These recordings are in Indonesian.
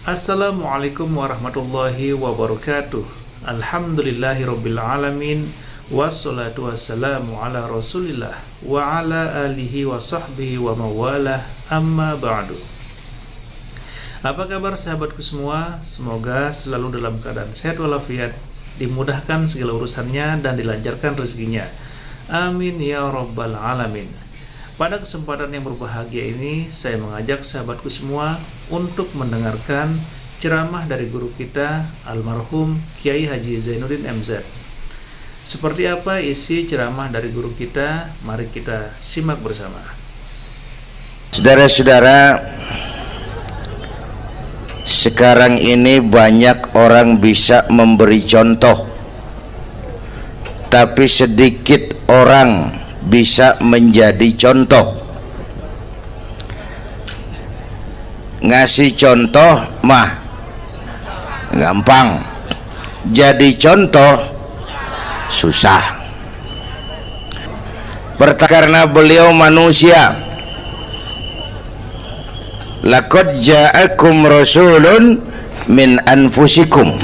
Assalamualaikum warahmatullahi wabarakatuh. Alhamdulillahirrabbilalamin. Wassalatu wassalamu ala rasulillah wa ala alihi wa sahbihi wa mawalah, amma ba'du. Apa kabar sahabatku semua? Semoga selalu dalam keadaan sehat walafiat, dimudahkan segala urusannya dan dilancarkan rezekinya. Amin ya rabbal alamin. Pada kesempatan yang berbahagia ini, saya mengajak sahabatku semua untuk mendengarkan ceramah dari guru kita, almarhum Kiai Haji Zainuddin MZ. Seperti apa isi ceramah dari guru kita? Mari kita simak bersama. Saudara-saudara, sekarang ini banyak orang bisa memberi contoh, tapi sedikit orang bisa menjadi contoh. Ngasih contoh mah gampang, jadi contoh susah. Karena beliau manusia. Laqad ja'akum rasulun min anfusikum.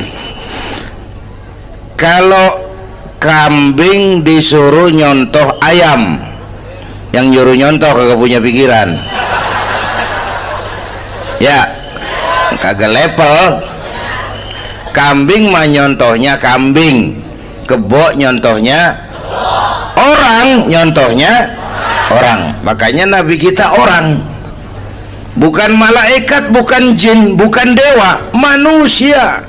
Kalau kambing disuruh nyontoh ayam, yang nyuruh nyontoh kagak punya pikiran, ya kagak level. Kambing mah nyontohnya kambing, kebo nyontohnya orang, nyontohnya orang. Makanya Nabi kita orang, bukan malaikat, bukan jin, bukan dewa, manusia.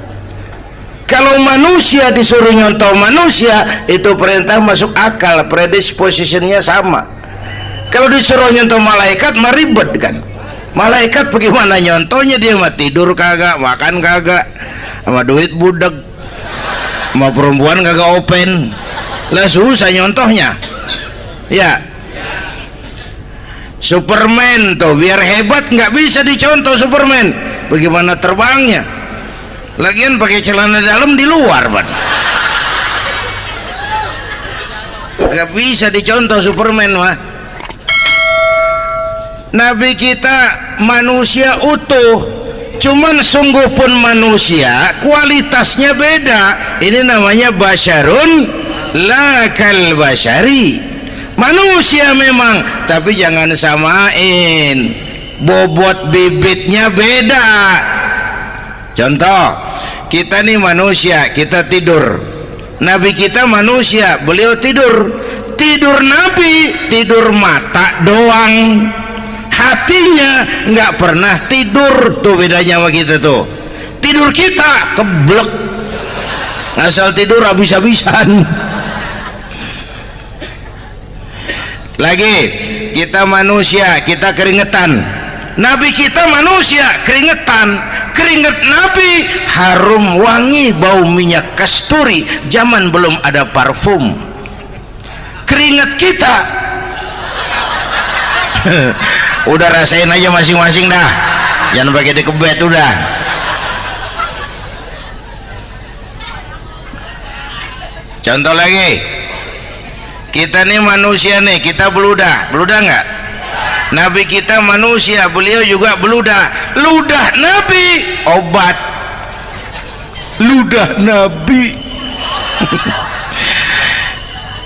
Kalau manusia disuruh nyontoh manusia, itu perintah masuk akal, predispositionnya sama. Kalau disuruh nyontoh malaikat mah ribet kan. Malaikat bagaimana nyontohnya? Dia mah tidur kagak, makan kagak, sama duit budak, sama perempuan kagak open, lah susah nyontohnya. Ya, Superman tuh biar hebat nggak bisa dicontoh Superman. Bagaimana terbangnya? Lagian pakai celana dalam di luar, Bang. Gak bisa dicontoh Superman mah. Nabi kita manusia utuh, cuman sungguh pun manusia, kualitasnya beda. Ini namanya basyarun la kal basyari. Manusia memang, tapi jangan samain, bobot bibitnya beda. Contoh, kita nih manusia, kita tidur. Nabi kita manusia, beliau tidur. Tidur Nabi, tidur mata doang, hatinya nggak pernah tidur. Tuh bedanya sama kita tuh. Tidur kita keblek, asal tidur habis-habisan. Lagi, kita manusia, kita keringetan. Nabi kita manusia, keringetan. Keringet Nabi harum wangi, bau minyak kasturi, zaman belum ada parfum. Keringet kita udah rasain aja masing-masing dah, jangan pakai dikebet udah. Contoh lagi, kita nih manusia nih, kita beludah nggak? Nabi kita manusia, beliau juga beludah. Ludah Nabi obat, ludah Nabi.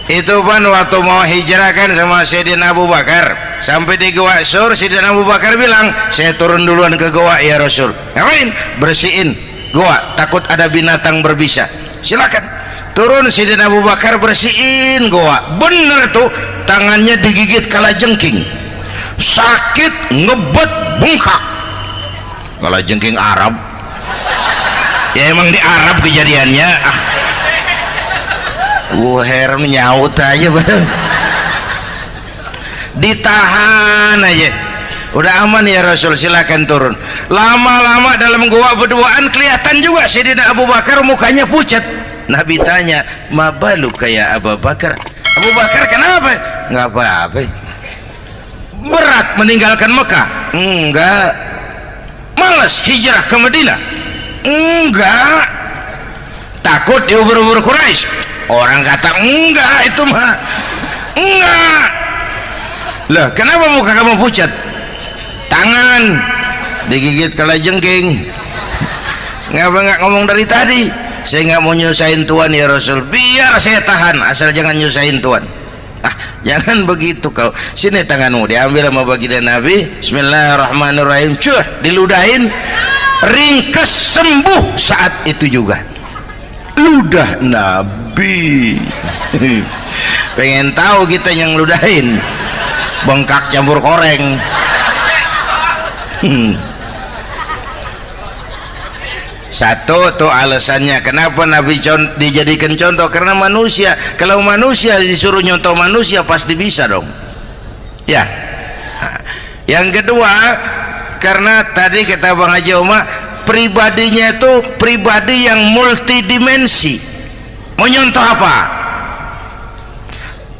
Itu kan waktu mau hijrah kan sama Sayyidina Abu Bakar, sampai di Gua Sur, Sayyidina Abu Bakar bilang, saya turun duluan ke gua ya Rasul. Ngapain? Bersihin gua, takut ada binatang berbisa. Silakan turun. Sayyidina Abu Bakar bersihin gua, bener tuh, tangannya digigit kalajengking, sakit, ngebet, bengkak. Kalajengking Arab, ya emang di Arab kejadiannya. Herem nyaut aja bener. Ditahan aja, udah aman ya Rasul, silakan turun. Lama-lama dalam gua berduaan kelihatan juga Sayyidina Abu Bakar mukanya pucat. Nabi tanya, mabalu kayak Abu Bakar? Abu Bakar kenapa? Nggak apa-apa. Berat meninggalkan Mekah? Enggak. Malas hijrah ke Madinah? Enggak. Takut diubur-ubur Quraisy? Orang kata enggak, itu mah enggak. Lah kenapa muka kamu pucat? Tangan digigit kalajengking, Ngapa nggak ngomong dari tadi? Saya nggak mau nyusahin Tuhan ya Rasul. Biar saya tahan, asal jangan nyusahin Tuhan. Ah, jangan begitu kau. Sini tanganmu, diambil sama baginda Nabi. Bismillahirrahmanirrahim. Cuh, diludahin, ringkes sembuh saat itu juga. Ludah Nabi. Pengen tahu kita yang ludahin, bengkak campur koreng. Satu tuh alasannya kenapa Nabi dijadikan contoh, karena manusia, kalau manusia disuruh nyontoh manusia pasti bisa dong ya. Yang kedua, karena tadi kata Bang Haji Oma, pribadinya itu pribadi yang multidimensi. Mau nyontoh apa?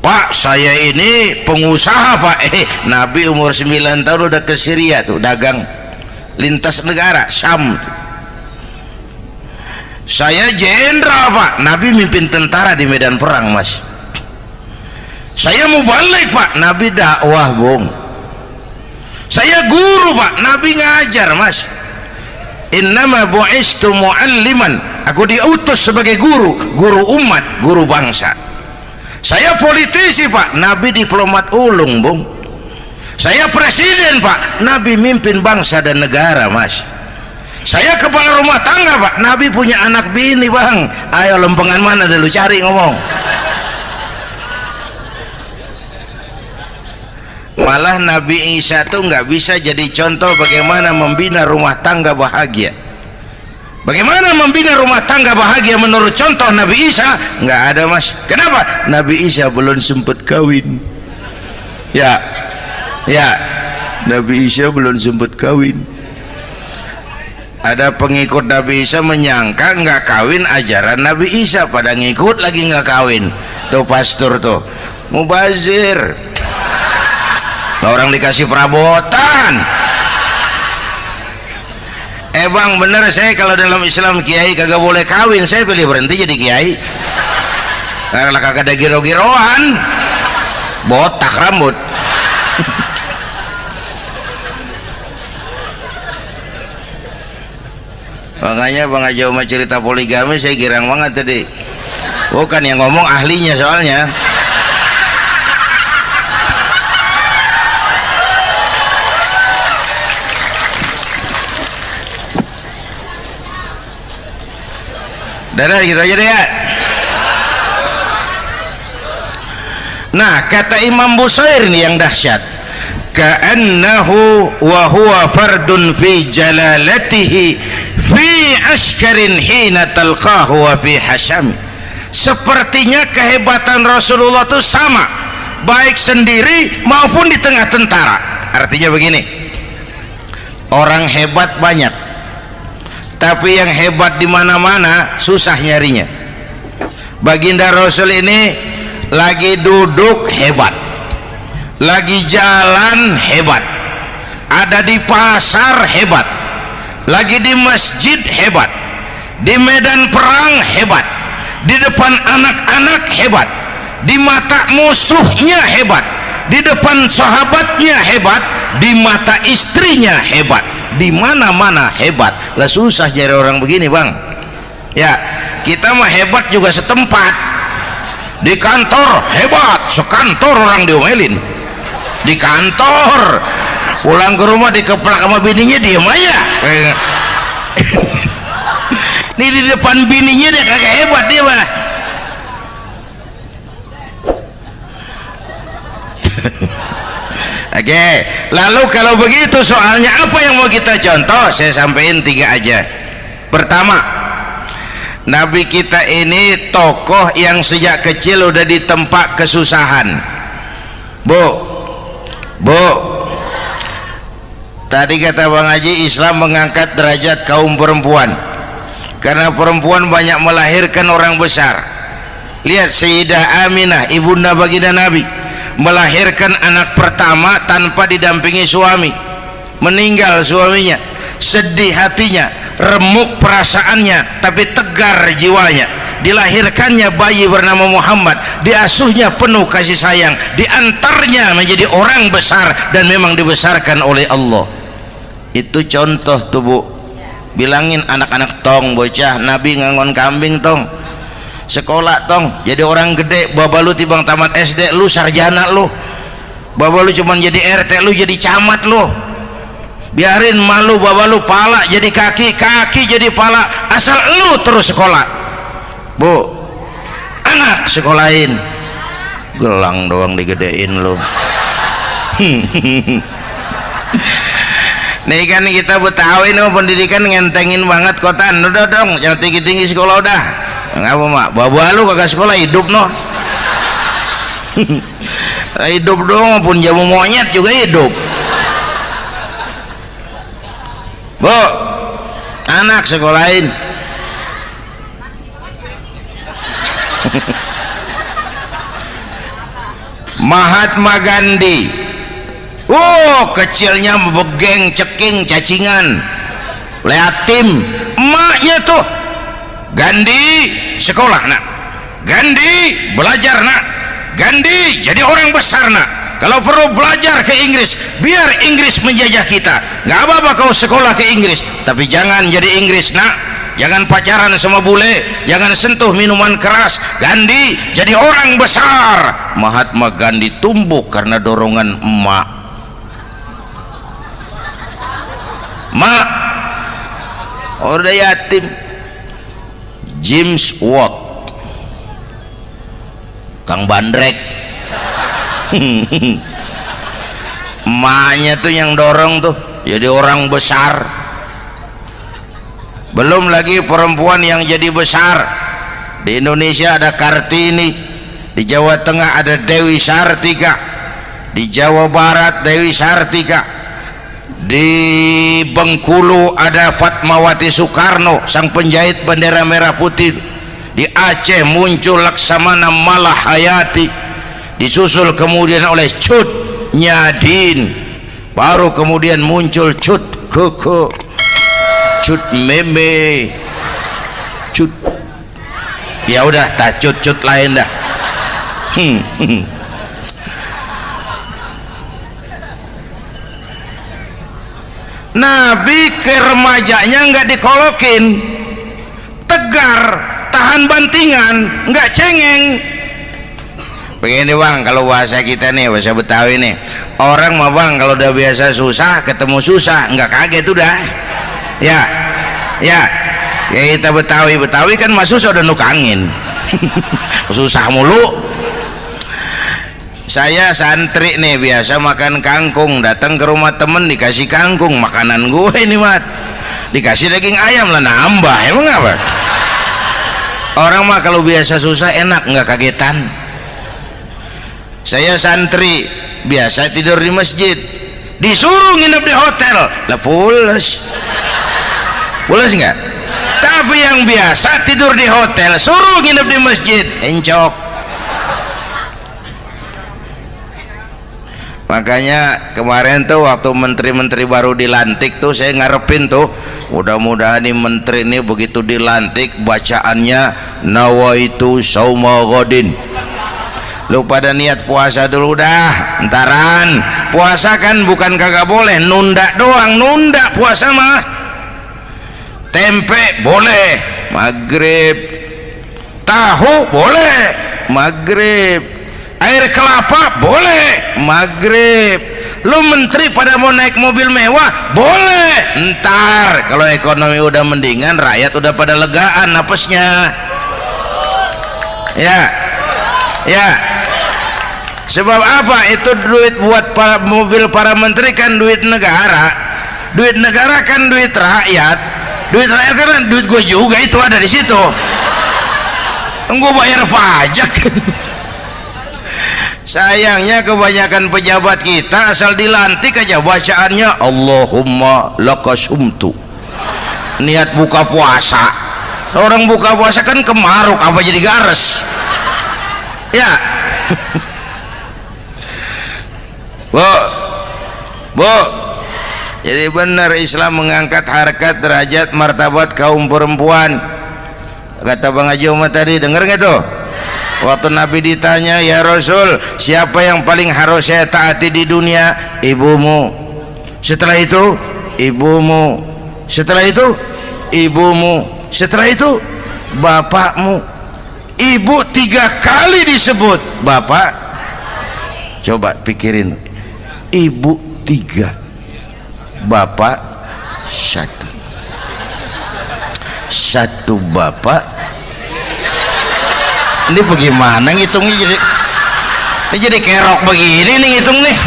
Pak, saya ini pengusaha Pak. Nabi umur 9 tahun udah ke Syria tuh, dagang lintas negara Syam tuh. Saya jenderal Pak, Nabi mimpin tentara di medan perang Mas. Saya mau balik Pak, Nabi dakwah Bung. Saya guru Pak, Nabi ngajar Mas. Innama bu'istu mu'alliman, aku diutus sebagai guru, guru umat, guru bangsa. Saya politisi Pak, Nabi diplomat ulung Bung. Saya presiden Pak, Nabi mimpin bangsa dan negara Mas. Saya kepala rumah tangga Pak, Nabi punya anak bini Bang. Ayo lempengan mana dulu cari ngomong. Malah Nabi Isa tuh nggak bisa jadi contoh bagaimana membina rumah tangga bahagia. Bagaimana membina rumah tangga bahagia menurut contoh Nabi Isa? Nggak ada Mas. Kenapa? Nabi Isa belum sempat kawin. Ya, Nabi Isa belum sempat kawin. Ada pengikut Nabi Isa menyangka nggak kawin ajaran Nabi Isa, pada ngikut lagi nggak kawin. Tuh pastor tuh mubazir, orang dikasih perabotan. Bang bener, saya kalau dalam Islam kiai kagak boleh kawin, saya pilih berhenti jadi kiai. Kalau kagak ada giro-giroan, botak rambut. Makanya Bang Haji Oma cerita poligami saya girang banget tadi. Bukan yang ngomong ahlinya soalnya. Dadah gitu aja deh ya. Nah, kata Imam Busair ini yang dahsyat. Ka'annahu wa huwa fardun fi jalalatihi fi askarin hina talqahu wa fi hasham. Sepertinya kehebatan Rasulullah itu sama, baik sendiri maupun di tengah tentara. Artinya begini, orang hebat banyak, tapi yang hebat di mana-mana susah nyarinya. Baginda Rasul ini lagi duduk hebat, lagi jalan hebat, ada di pasar hebat, lagi di masjid hebat, di medan perang hebat, di depan anak-anak hebat, di mata musuhnya hebat, di depan sahabatnya hebat, di mata istrinya hebat, di mana-mana hebat. Lah susah cari orang begini Bang ya. Kita mah hebat juga setempat, di kantor hebat, sekantor orang diomelin di kantor, pulang ke rumah dikeplak sama bininya diem aja. Ini di depan bininya dia kagak hebat dia mah. Oke, lalu kalau begitu soalnya apa yang mau kita contoh? Saya sampaikan 3 aja. Pertama, Nabi kita ini tokoh yang sejak kecil udah ditempa kesusahan. Bu, tadi kata Bang Haji, Islam mengangkat derajat kaum perempuan karena perempuan banyak melahirkan orang besar. Lihat Sayyidah Aminah, ibunda baginda Nabi, melahirkan anak pertama tanpa didampingi suami. Meninggal suaminya, sedih hatinya, remuk perasaannya, tapi tegar jiwanya. Dilahirkannya bayi bernama Muhammad, diasuhnya penuh kasih sayang, diantarnya menjadi orang besar dan memang dibesarkan oleh Allah. Itu contoh tuh Bu. bilangin anak-anak tong bocah Nabi ngangon kambing tong sekolah tong jadi orang gede baba lu tibang tamat SD lu sarjana lu baba lu cuman jadi RT lu jadi camat lu biarin malu baba lu pala jadi kaki jadi pala asal lu terus sekolah bu anak sekolahin gelang doang digedein lu nih kan kita Betawi nih pendidikan ngentengin banget kotan udah dong jangan tinggi-tinggi sekolah udah ngapa mak baba lu kagak sekolah hidup noh hidup dong pun jamu monyet juga hidup bu anak sekolahin Mahatma Gandhi kecilnya begeng ceking cacingan leatim emaknya tuh Gandhi sekolah nak Gandhi belajar nak Gandhi jadi orang besar nak kalau perlu belajar ke Inggris biar Inggris menjajah kita nggak apa-apa kau sekolah ke Inggris tapi jangan jadi Inggris nak jangan pacaran sama bule jangan sentuh minuman keras Gandhi jadi orang besar Mahatma Gandhi tumbuh karena dorongan emak udah yatim James Watt Kang Bandrek emaknya tuh yang dorong tuh jadi orang besar belum lagi perempuan yang jadi besar di Indonesia ada Kartini di Jawa Tengah ada Dewi Sartika di Jawa Barat Dewi Sartika di Bengkulu ada Fatmawati Soekarno sang penjahit bendera merah putih di Aceh muncul Laksamana Malahayati disusul kemudian oleh Cut Nyadin baru kemudian muncul Cut Koko Cut Meme Cut ya udah tak cut lain dah Nabi ke remajanya nggak dikolokin tegar tahan bantingan nggak cengeng begini bang kalau bahasa kita nih bahasa Betawi nih orang mah bang kalau udah biasa susah ketemu susah nggak kaget udah ya kita Betawi kan mah susah udah nukangin susah mulu saya santri nih biasa makan kangkung datang ke rumah temen dikasih kangkung makanan gue ini mat dikasih daging ayam lah nambah emang apa orang mah kalau biasa susah enak nggak kagetan saya santri biasa tidur di masjid disuruh nginep di hotel lah pules nggak tapi yang biasa tidur di hotel suruh nginep di masjid encok makanya kemarin tuh waktu menteri-menteri baru dilantik tuh saya ngarepin tuh mudah-mudahan nih menteri ini begitu dilantik bacaannya nawaitu sauma ghadin lu pada niat puasa dulu dah entaran puasa kan bukan kagak boleh nunda doang nunda puasa mah tempe boleh maghrib tahu boleh maghrib air kelapa boleh maghrib lu menteri pada mau naik mobil mewah boleh ntar kalau ekonomi udah mendingan rakyat udah pada legaan napasnya ya sebab apa itu duit buat mobil para menteri kan duit negara kan duit rakyat kan duit gue juga itu ada di situ gue bayar pajak sayangnya kebanyakan pejabat kita asal dilantik aja bacaannya Allahumma lakasumtu niat buka puasa orang buka puasa kan kemaruk apa jadi gares ya bu jadi benar Islam mengangkat harkat derajat martabat kaum perempuan kata Bang Haji Umar tadi denger nggak tuh waktu Nabi ditanya ya Rasul siapa yang paling harus saya taati di dunia ibumu setelah itu ibumu setelah itu ibumu, setelah itu bapakmu. Ibu 3 kali disebut, bapak coba pikirin, ibu 3, bapak 1 bapak. Ini bagaimana ngitungnya, jadi kerok begini nih ngitung nih.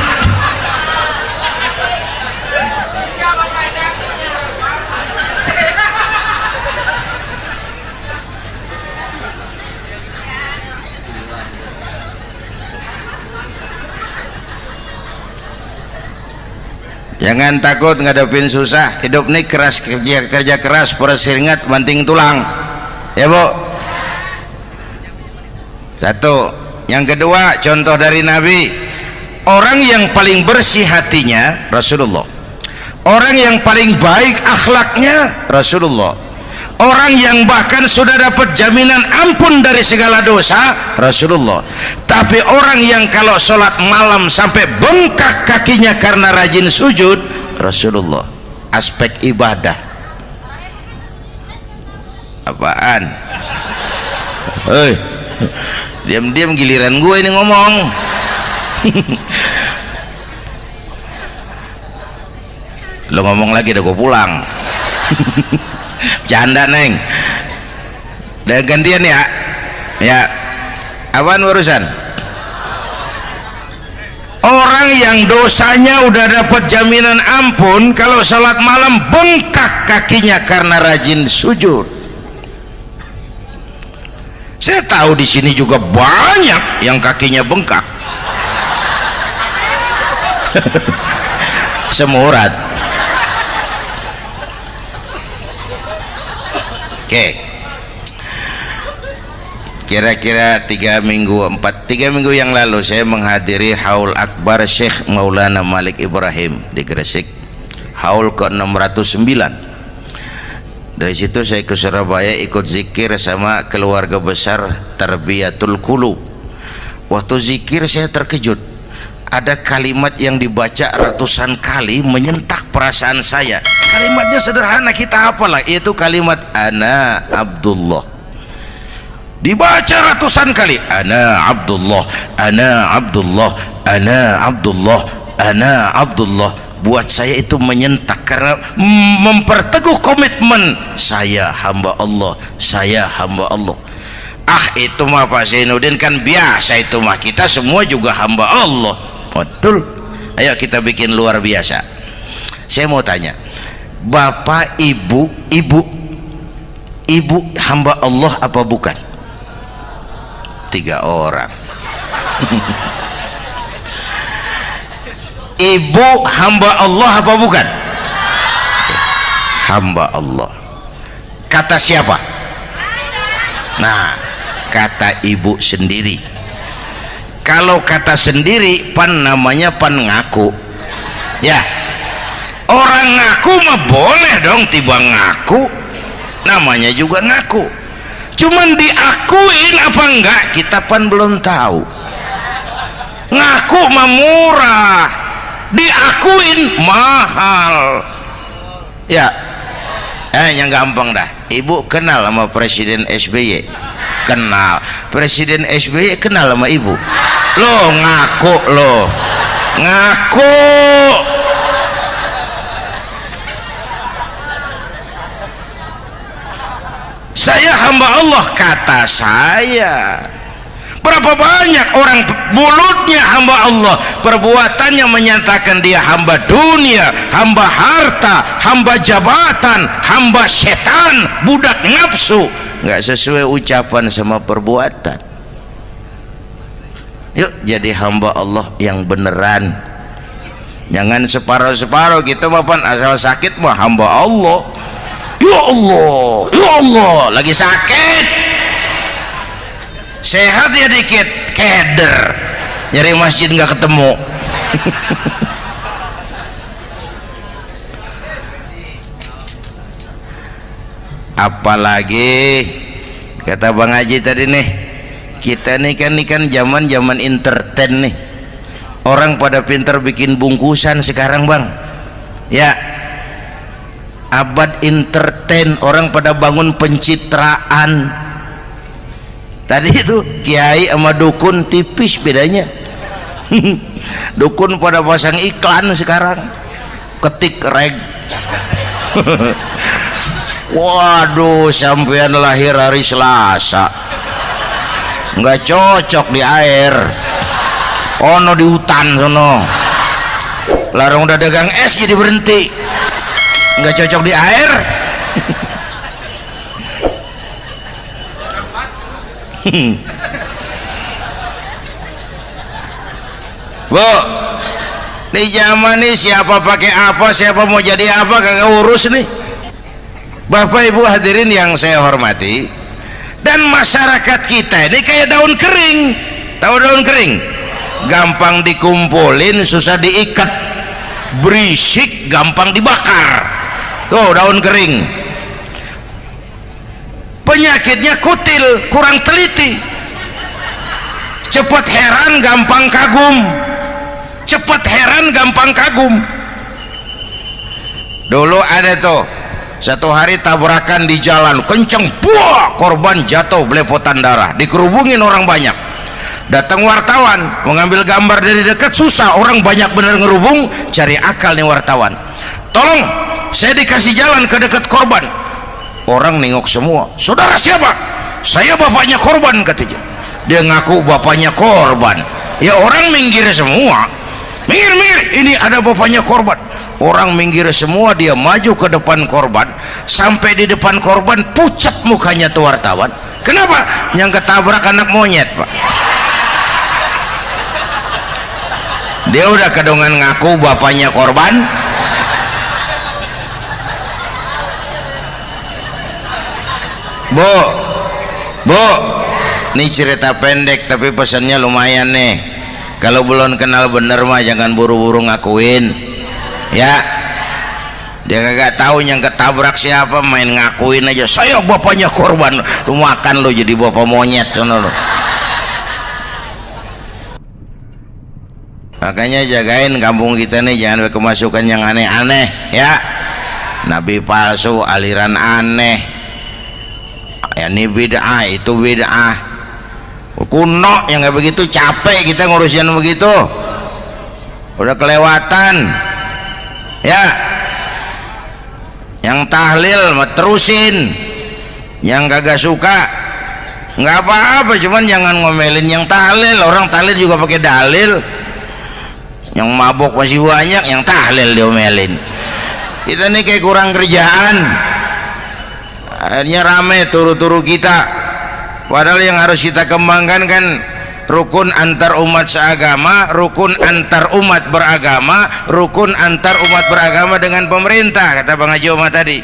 Jangan takut ngadepin susah, hidup nih keras, kerja keras, perseringat banting tulang, ya Bu. Satu. Yang kedua, contoh dari Nabi, orang yang paling bersih hatinya Rasulullah, orang yang paling baik akhlaknya Rasulullah, orang yang bahkan sudah dapat jaminan ampun dari segala dosa Rasulullah. Tapi orang yang kalau sholat malam sampai bengkak kakinya karena rajin sujud Rasulullah. Aspek ibadah apaan? Diam-diam giliran gue ini ngomong. Lo ngomong lagi udah gue pulang. Canda neng, udah gantian ya. Ya, apaan urusan? Orang yang dosanya udah dapat jaminan ampun, kalau sholat malam bengkak kakinya karena rajin sujud. Saya tahu di sini juga banyak yang kakinya bengkak. Semurat. Oke. Kira-kira 3 minggu yang lalu saya menghadiri haul akbar Syekh Maulana Malik Ibrahim di Gresik, haul ke-609. Dari situ saya ke Surabaya ikut zikir sama keluarga besar Tarbiyatul Qulub. Waktu zikir saya terkejut, ada kalimat yang dibaca ratusan kali menyentak perasaan saya. Kalimatnya sederhana, kita hafalah, yaitu kalimat ana Abdullah. Dibaca ratusan kali, ana Abdullah, ana Abdullah, ana Abdullah, ana Abdullah. Buat saya itu menyentak karena memperteguh komitmen saya hamba Allah, saya hamba Allah. Itu mah Pak Zainuddin kan biasa, itu mah kita semua juga hamba Allah. Betul. Ayo kita bikin luar biasa. Saya mau tanya, bapak ibu hamba Allah apa bukan? 3 orang. Ibu hamba Allah apa bukan? Hamba Allah. Kata siapa? Nah, kata ibu sendiri. Kalau kata sendiri pan namanya pan ngaku. Ya, orang ngaku mah boleh dong, tiba ngaku namanya juga ngaku. Cuman diakuin apa enggak kita pan belum tahu. Ngaku mah murah, diakuin mahal. Ya, yang gampang dah. Ibu kenal sama Presiden SBY? Kenal. Presiden SBY kenal sama ibu? Lo ngaku, lo ngaku. Saya hamba Allah, kata saya. Berapa banyak orang mulutnya hamba Allah, perbuatannya menyatakan dia hamba dunia, hamba harta, hamba jabatan, hamba setan, budak nafsu. Nggak sesuai ucapan sama perbuatan. Yuk jadi hamba Allah yang beneran. Jangan separuh-separuh gitu mapan, asal sakit mah hamba Allah. Ya Allah, ya Allah, lagi sakit, sehat ya dikit, keder, nyari masjid nggak ketemu. Apalagi kata Bang Haji tadi nih, kita nih kan zaman entertain nih, orang pada pinter bikin bungkusan sekarang Bang. Ya, abad entertain, orang pada bangun pencitraan. Tadi itu kiai sama dukun tipis bedanya. Dukun pada pasang iklan sekarang, ketik reg. Waduh, sampean lahir hari Selasa, nggak cocok di air, ono di hutan sono. Larang udah dagang es jadi berhenti, nggak cocok di air. Bu, di zaman ini siapa pakai apa, siapa mau jadi apa, kagak urus nih. Bapak Ibu hadirin yang saya hormati, dan masyarakat kita ini kayak daun kering. Tahu daun kering? Gampang dikumpulin, susah diikat, berisik, gampang dibakar. Tuh daun kering. Penyakitnya kutil, kurang teliti, cepat heran, gampang kagum. Cepat heran, gampang kagum. Dulu ada tuh satu hari tabrakan di jalan kenceng, buah, korban jatuh belepotan darah, dikerubungin orang banyak. Datang wartawan mengambil gambar dari dekat, susah, orang banyak bener ngerubung. Cari akal nih wartawan, tolong saya dikasih jalan ke dekat korban. Orang nengok semua, saudara siapa? Saya bapaknya korban, katanya. Dia ngaku bapaknya korban. Ya orang minggir semua, minggir, ini ada bapaknya korban. Orang minggir semua, dia maju ke depan korban. Sampai di depan korban, pucat mukanya tuh wartawan. Kenapa? Yang ketabrak anak monyet, Pak. Dia udah kedongan ngaku bapaknya korban. Bu, ini cerita pendek tapi pesannya lumayan nih. Kalau belum kenal bener mah jangan buru-buru ngakuin, ya. Dia kagak tahu yang ketabrak siapa, main ngakuin aja, saya bapaknya korban. Lu makan lu jadi bapak monyet sono lu. Makanya jagain kampung kita nih, jangan kemasukan yang aneh-aneh, ya. Nabi palsu, aliran aneh, ya ini bid'ah, itu bid'ah kuno yang kayak begitu. Capek kita ngurusin begitu, udah kelewatan, ya. Yang tahlil terusin, yang kagak suka nggak apa-apa, cuman jangan ngomelin yang tahlil. Orang tahlil juga pakai dalil. Yang mabok masih banyak, yang tahlil diomelin. Kita nih kayak kurang kerjaan, akhirnya rame turu-turu kita. Padahal yang harus kita kembangkan kan rukun antar umat seagama, rukun antar umat beragama, rukun antar umat beragama dengan pemerintah, kata Bang Haji Omar tadi.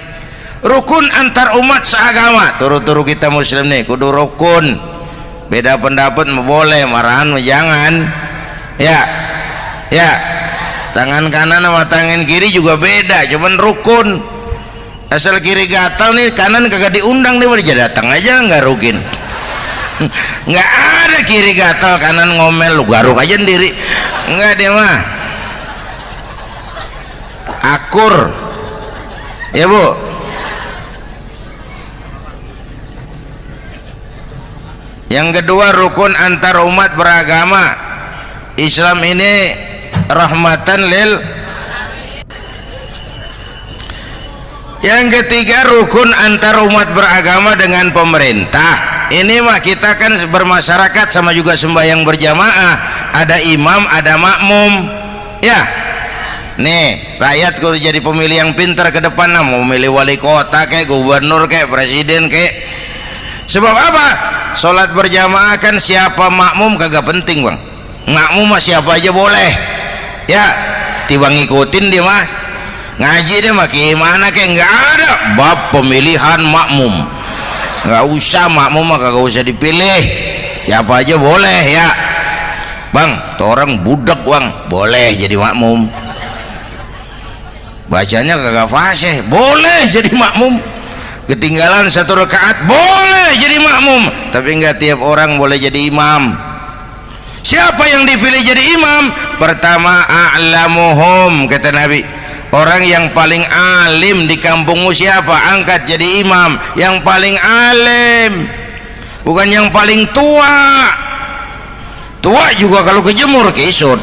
Rukun antar umat seagama, turu-turu kita muslim nih kudu rukun. Beda pendapat boleh, marahan jangan, ya. Ya, tangan kanan sama tangan kiri juga beda, cuman rukun. Asal kiri gatal nih, kanan kagak diundang, dia boleh datang aja, nggak rukin. Nggak ada kiri gatal kanan ngomel, lu garuk aja sendiri. Nggak, dia mah akur, ya Bu. Yang kedua, rukun antar umat beragama. Islam ini rahmatan lil. Yang ketiga, rukun antar umat beragama dengan pemerintah. Ini mah kita kan bermasyarakat sama juga sembahyang berjamaah, ada imam, ada makmum, ya. Nih rakyat kalau jadi pemilih yang pintar ke depan, nah, mau milih wali kota kayak gubernur kayak presiden kayak. Sebab apa? Sholat berjamaah kan siapa makmum kagak penting, Bang. Makmum mah siapa aja boleh, ya. Tiba ngikutin dia mah, ngaji dia mah gimana kayak nggak ada bab pemilihan makmum, nggak usah. Makmum mah kagak usah dipilih, siapa aja boleh, ya. Bang, tuh orang budak, Bang, boleh jadi makmum. Bacanya kagak fasih, boleh jadi makmum. Ketinggalan satu rakaat, boleh jadi makmum. Tapi nggak tiap orang boleh jadi imam. Siapa yang dipilih jadi imam? Pertama, a'lamuhum, kata Nabi, Orang yang paling alim di kampungmu siapa? Angkat jadi imam. Yang paling alim, bukan yang paling tua. Tua juga kalau kejemur kisut.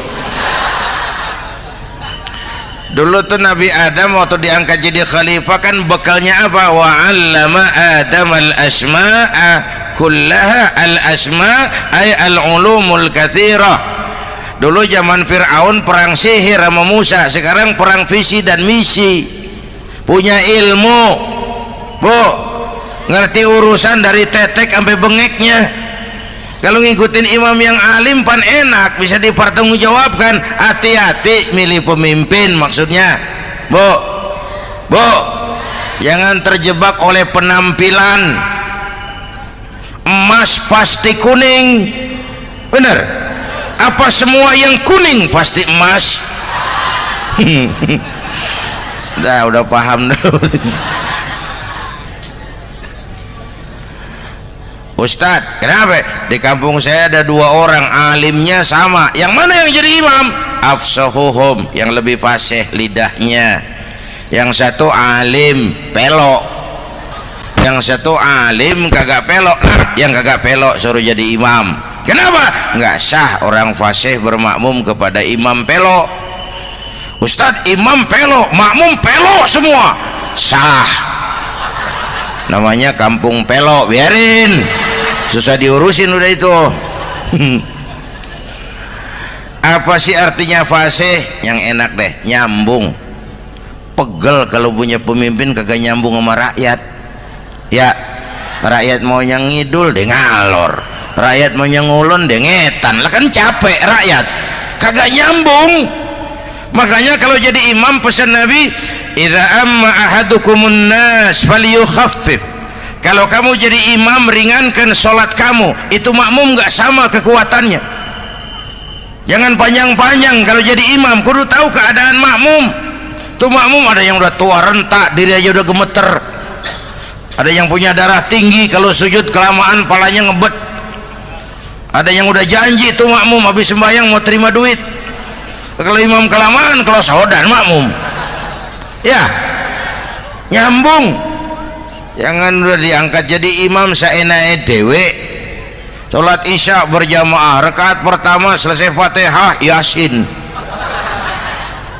Dulu tuh Nabi Adam waktu diangkat jadi khalifah kan bekalnya apa? Wa 'allama Adam al-asma'a kullaha. Al-asma' ay al-ulumul katsirah. Dulu zaman Fir'aun perang sihir sama Musa, sekarang perang visi dan misi. Punya ilmu, Bu, ngerti urusan dari tetek sampai bengeknya. Kalau ngikutin imam yang alim pan enak, bisa dipertanggungjawabkan. Hati-hati milih pemimpin, maksudnya Bu, jangan terjebak oleh penampilan. Emas pasti kuning, bener? Apa semua yang kuning pasti emas? Udah paham dulu. Ustadz, kenapa? Di kampung saya ada 2 orang alimnya sama. Yang mana yang jadi imam? Afsahuhum, yang lebih fasih lidahnya. Yang satu alim pelok, yang satu alim kagak pelok. Nah, yang kagak pelok suruh jadi imam. Kenapa? Nggak sah orang fasih bermakmum kepada imam pelok. Ustadz, imam pelok, makmum pelok semua. Sah. Namanya kampung pelok, biarin. Susah diurusin udah itu. Apa sih artinya fasih? Yang enak deh, nyambung. Pegel kalau punya pemimpin kagak nyambung sama rakyat. Ya, rakyat mau yang ngidul deh ngalor, rakyat mau nyengulun deh ngetan. Lah kan capek rakyat, kagak nyambung. Makanya kalau jadi imam pesan Nabi, idza amma ahadukumun nas falyukhaffif. Kalau kamu jadi imam, ringankan sholat kamu. Itu makmum nggak sama kekuatannya. Jangan panjang-panjang kalau jadi imam, kudu tahu keadaan makmum. Tuh makmum ada yang udah tua rentak, diri aja udah gemeter. Ada yang punya darah tinggi, kalau sujud kelamaan palanya ngebet. Ada yang udah janji tuh makmum habis sembahyang mau terima duit. Kalau imam kelamaan, kalau sodan makmum. Ya, nyambung. Jangan udah diangkat jadi imam saenake dhewe. Salat Isya berjamaah, rakaat pertama selesai Fatihah Yasin.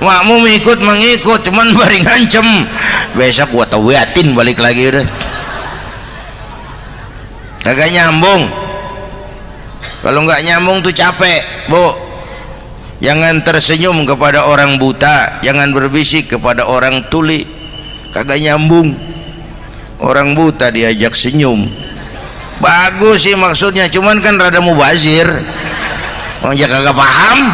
Makmum ikut mengikut, cuman bari ngancem. Besok gua tawiatin balik lagi udah. Kagak nyambung. Kalau nggak nyambung tuh capek, Bu. Jangan tersenyum kepada orang buta, jangan berbisik kepada orang tuli. Kagak nyambung. Orang buta diajak senyum, bagus sih maksudnya, cuman kan rada mubazir. Orang kagak paham.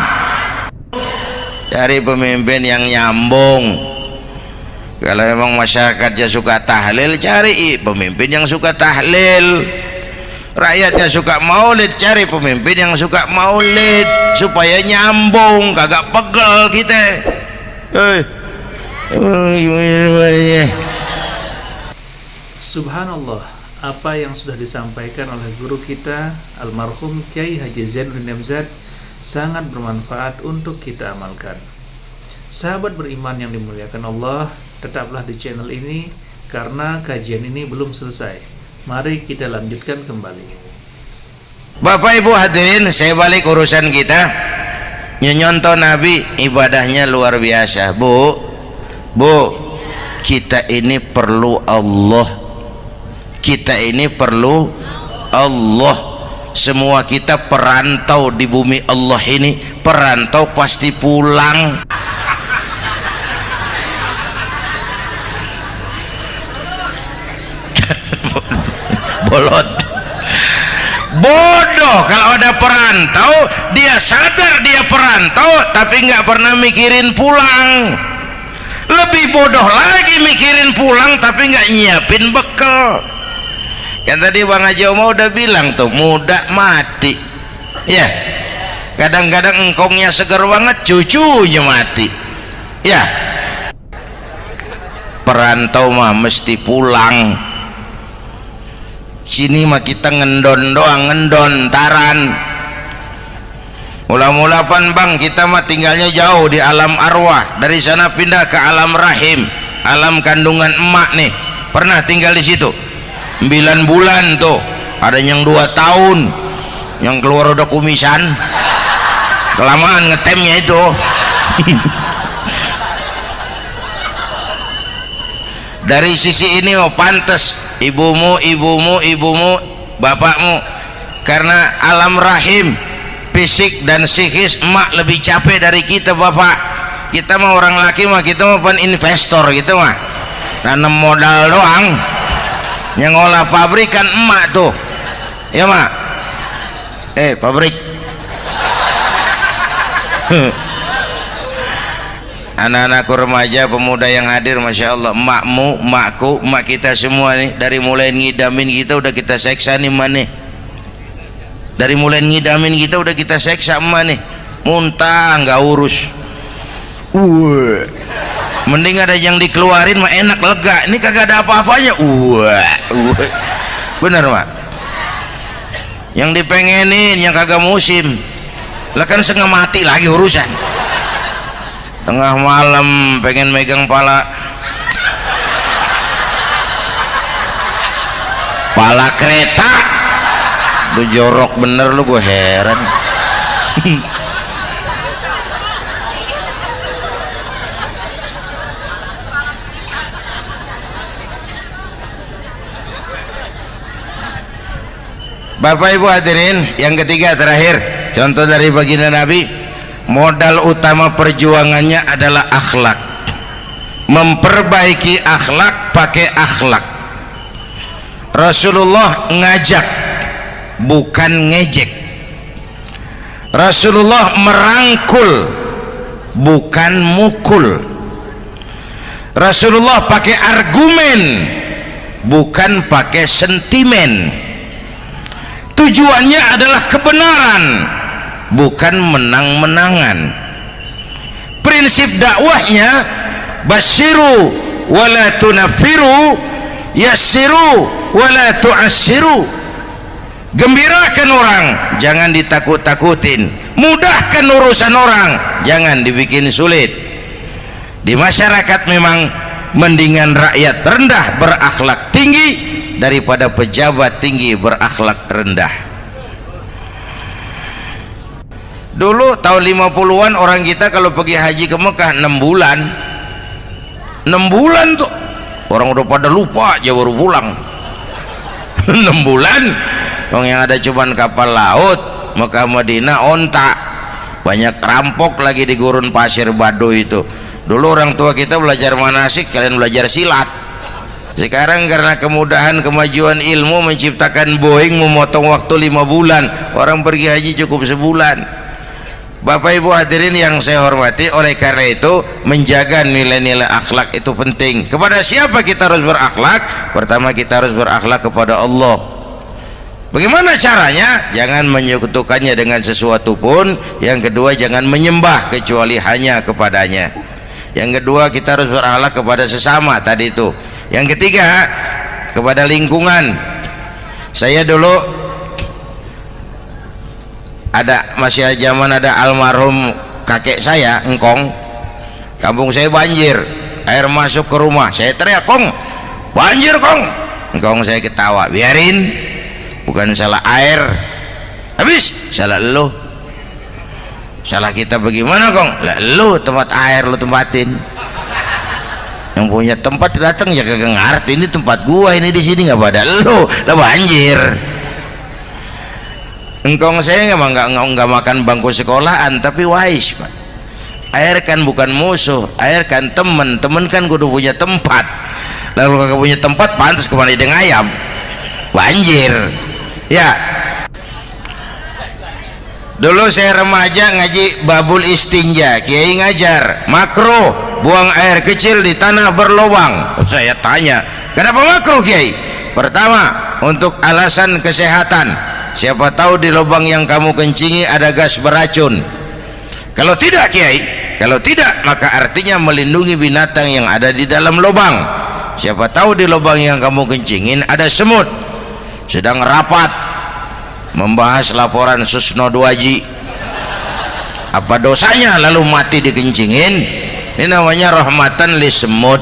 Cari pemimpin yang nyambung. Kalau emang masyarakatnya suka tahlil, cari pemimpin yang suka tahlil. Rakyatnya suka maulid, cari pemimpin yang suka maulid, supaya nyambung, kagak pegel kita. Subhanallah, apa yang sudah disampaikan oleh guru kita almarhum Kiai Haji Zainuddin MZ sangat bermanfaat untuk kita amalkan. Sahabat beriman yang dimuliakan Allah, tetaplah di channel ini karena kajian ini belum selesai. Mari kita lanjutkan kembali. Bapak Ibu hadirin, saya balik urusan kita. Nyontoh Nabi ibadahnya luar biasa. Bu, kita ini perlu Allah. Kita ini perlu Allah. Semua kita perantau di bumi Allah ini. Perantau pasti pulang. Bolot. Bodoh kalau ada perantau, dia sadar dia perantau tapi nggak pernah mikirin pulang. Lebih bodoh lagi mikirin pulang tapi nggak nyiapin bekal. Yang tadi Bang Haji Omar udah bilang tuh, muda mati. Ya, kadang-kadang engkongnya seger banget, cucunya mati. Ya, perantau mah mesti pulang. Sini mah kita ngendon doang, ngendon taran. Mula-mula Bang, kita mah tinggalnya jauh di alam arwah, dari sana pindah ke alam rahim, alam kandungan emak nih. Pernah tinggal di situ 9 bulan tuh, ada yang 2 tahun, yang keluar udah kumisan, kelamaan ngetemnya itu. Dari sisi ini mau pantas ibumu, bapakmu, karena alam rahim fisik dan psikis emak lebih capek dari kita bapak. Kita mah orang laki mah, kita mah pan investor gitu mah, nanam modal doang. Yang ngolah pabrik kan emak tuh, ya mak. Pabrik. Anak-anakku remaja, pemuda yang hadir, masya Allah, emakmu, emakku, emak kita semua nih, dari mulai ngidamin kita udah kita seksa nih mana. Dari mulai ngidamin kita udah kita seksa emak nih, muntah nggak urus. Mending ada yang dikeluarin mah enak, lega. Ini kagak ada apa-apanya. Bener mak. Yang dipengenin yang kagak musim, lah kan setengah mati lagi urusan. Tengah malam pengen megang pala kereta, lu jorok bener lu, gue heran. Bapak Ibu hadirin, yang ketiga terakhir, contoh dari baginda Nabi, modal utama perjuangannya adalah akhlak. Memperbaiki akhlak, pakai akhlak. Rasulullah ngajak, bukan ngejek. Rasulullah merangkul, bukan mukul. Rasulullah pakai argumen, bukan pakai sentimen. Tujuannya adalah kebenaran, bukan menang-menangan. Prinsip dakwahnya basyiru wala tunafiru, yassiru wala tu'assiru. Gembirakan orang, jangan ditakut-takutin. Mudahkan urusan orang, jangan dibikin sulit. Di masyarakat memang mendingan rakyat rendah berakhlak tinggi daripada pejabat tinggi berakhlak rendah. Dulu tahun 50-an orang kita kalau pergi haji ke Mekah 6 bulan. 6 bulan tuh orang udah pada lupa aja baru pulang. 6 bulan yang ada cuman kapal laut, Mekah Madinah onta, banyak rampok lagi di gurun pasir Baduy itu. Dulu orang tua kita belajar manasik, kalian belajar silat. Sekarang karena kemudahan kemajuan ilmu menciptakan Boeing memotong waktu 5 bulan, orang pergi haji cukup sebulan. Bapak Ibu hadirin yang saya hormati, oleh karena itu menjaga nilai-nilai akhlak itu penting. Kepada siapa kita harus berakhlak? Pertama, kita harus berakhlak kepada Allah. Bagaimana caranya? Jangan menyekutukannya dengan sesuatu pun. Yang kedua, jangan menyembah kecuali hanya kepadanya. Yang kedua, kita harus berakhlak kepada sesama tadi itu. Yang ketiga, kepada lingkungan. Saya dulu masih zaman ada almarhum kakek saya, engkong. Kampung saya banjir, air masuk ke rumah. Saya teriak, "Kong, banjir Kong." Engkong saya ketawa, "Biarin, bukan salah air." Habis, salah lo. Salah kita bagaimana Kong? Lah lo tempat air lo tempatin. Yang punya tempat datang ya kagak ngerti, ini tempat gua, ini di sini nggak pada lo, lah banjir. Engkong saya nggak makan bangku sekolahan, tapi wise Pak. Air kan bukan musuh, air kan temen kan kudu punya tempat. Lalu kagak punya tempat, pantas kemana dengan ayam, banjir. Ya, dulu saya remaja ngaji babul istinja, kiai ngajar makruh buang air kecil di tanah berlubang. Saya tanya, kenapa makruh kiai? Pertama, untuk alasan kesehatan. Siapa tahu di lubang yang kamu kencingi ada gas beracun. Kalau tidak kiai, kalau tidak maka artinya melindungi binatang yang ada di dalam lubang. Siapa tahu di lubang yang kamu kencingin ada semut sedang rapat membahas laporan Susno 2Ji. Apa dosanya lalu mati dikencingin? Ini namanya rahmatan li semut.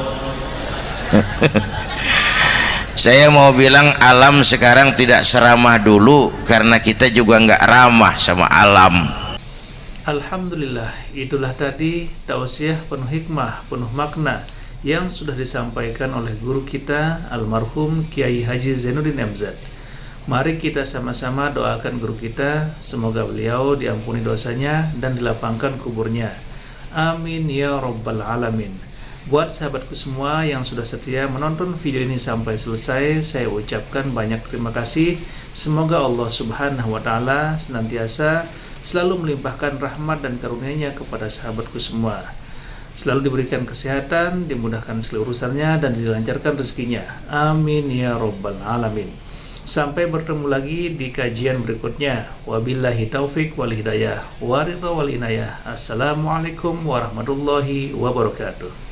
Saya mau bilang alam sekarang tidak seramah dulu karena kita juga nggak ramah sama alam. Alhamdulillah, itulah tadi tausiah penuh hikmah, penuh makna yang sudah disampaikan oleh guru kita almarhum Kiai Haji Zainuddin MZ. Mari kita sama-sama doakan guru kita, semoga beliau diampuni dosanya dan dilapangkan kuburnya. Amin ya rabbal alamin. Buat sahabatku semua yang sudah setia menonton video ini sampai selesai, saya ucapkan banyak terima kasih. Semoga Allah Subhanahu wa Ta'ala senantiasa selalu melimpahkan rahmat dan karunia-Nya kepada sahabatku semua. Selalu diberikan kesehatan, dimudahkan seluruh urusannya, dan dilancarkan rezekinya. Amin ya rabbal alamin. Sampai bertemu lagi di kajian berikutnya. Wabillahi taufik wal hidayah, waridha wal inayah. Assalamualaikum warahmatullahi wabarakatuh.